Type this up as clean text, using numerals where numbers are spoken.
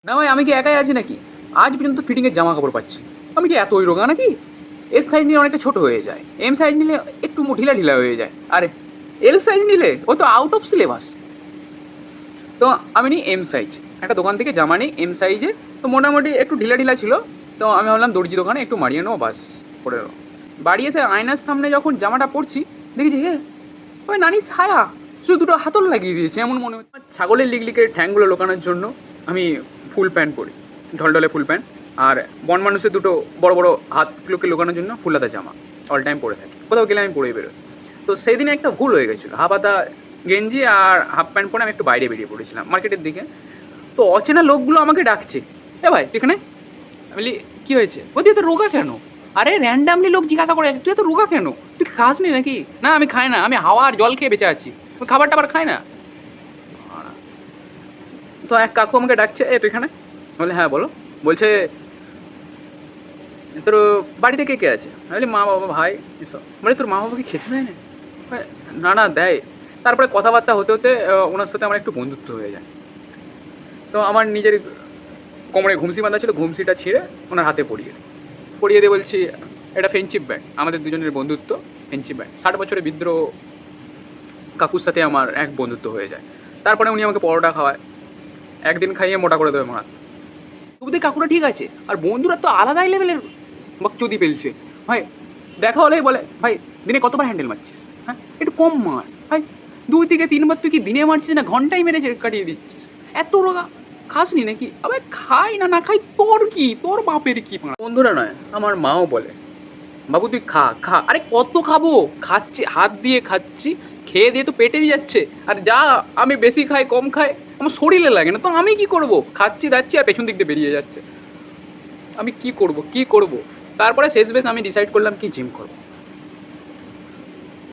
না ভাই, আমি কি একাই আছি নাকি? আজ পর্যন্ত ফিটিংয়ের জামা কাপড় পাচ্ছি। আমি কি এতই রোগা নাকি? এস সাইজ নিলে অনেকটা ছোট হয়ে যায়, এম সাইজ নিলে একটু ঢিলা ঢিলা হয়ে যায়, আরে এল সাইজ নিলে ও তো আউট অফ সিলেবাস। তো আমি নিই এম সাইজ। একটা দোকান থেকে জামা নিই এম সাইজের। তো মোটামুটি একটু ঢিলা ঢিলা ছিল। তো আমি ভাবলাম দর্জি দোকানে একটু মারিয়ে নেবো, বাস পরে নেবো। বাড়ি এসে আয়নার সামনে যখন জামাটা পরছি, দেখেছি হে, ওই নানি ছায়া, শুধু দুটো হাতল লাগিয়ে দিয়েছে এমন মনে হচ্ছে। ছাগলের লিগলিকের ঠ্যাংগুলো লোকানোর জন্য আমি ফুল প্যান্ট পরি, ঢলঢলে ফুল প্যান্ট। আর বন মানুষের দুটো বড় বড় হাতগুলোকে লোকানোর জন্য ফুলাতা জামা অল টাইম পরে থাকি, কোথাও গেলে আমি পরেই বেরোই। তো সেই দিনে একটা ভুল হয়ে গেছিলো, হাফ হাতা গেঞ্জি আর হাফ প্যান্ট পরে আমি একটু বাইরে বেরিয়ে পড়েছিলাম মার্কেটের দিকে। তো অচেনা লোকগুলো আমাকে ডাকছে, এ ভাই তুই এখানে। আমি বলি কী হয়েছে? বলছি এত রোগা কেন? আরে র্যান্ডামলি লোক জিজ্ঞাসা করে তুই এত রোগা কেন, তুই খাস নি নাকি? না আমি খাই না, আমি হাওয়া আর জল খেয়ে বেঁচে আছি, আমি খাবার টাবার খাই না। তো এক কাকু আমাকে ডাকছে, এ তুই এখানে। বলে হ্যাঁ বলো। বলছে তোর বাড়িতে কে কে আছে? আমি বলি মা বাবা ভাই এসব। মানে তোর মা বাবা কি খেতে দেয় না? বলে, না না দেয়। তারপরে কথাবার্তা হতে হতে ওনার সাথে আমার একটু বন্ধুত্ব হয়ে যায়। তো আমার নিজের কোমরে ঘুমসি বাঁধা ছিল, ঘুমসিটা ছিঁড়ে ওনার হাতে পরিয়ে দিয়ে বলছি এটা ফ্রেন্ডশিপ ব্যান্ড, আমাদের দুজনের বন্ধুত্ব ফ্রেন্ডশিপ ব্যান্ড। 60 বছরের বিদ্রোহ কাকুর সাথে আমার এক বন্ধুত্ব হয়ে যায়। তারপরে উনি আমাকে পরোটা খাওয়ায়, একদিন খাইয়ে মোটা করে দেবে মা। তবু কাকুরা ঠিক আছে, আর বন্ধুরা তো আলাদাই লেভেলের বকচুদি পেলছে ভাই। দেখা হলেই বলে ভাই দিনে কতবার হ্যান্ডেল মারছিস, হ্যাঁ একটু কম মার ভাই, 2 থেকে 3 বার তুই কি দিনে মারছিস না ঘন্টায় মেরে কাটিয়ে দিচ্ছিস? এত রোগা খাসনি নাকি? আবে খাই না, না খাই তোর কি, তোর বাপের কি? বন্ধুরা নয়, আমার মাও বলে বাবু তুই খা খা। আরে কত খাবো, খাচ্ছি হাত দিয়ে খাচ্ছি, খেয়ে দিয়ে তো পেটে যাচ্ছে। আর যা আমি বেশি খাই কম খাই আমার শরীরে লাগে না, তো আমি কি করব? খাচ্ছি দাচ্ছি আর পেছন দিক দিয়ে বেরিয়ে যাচ্ছে। আমি কি করব কি করব? তারপরে শেষ বেশ আমি ডিসাইড করলাম কি জিম করব।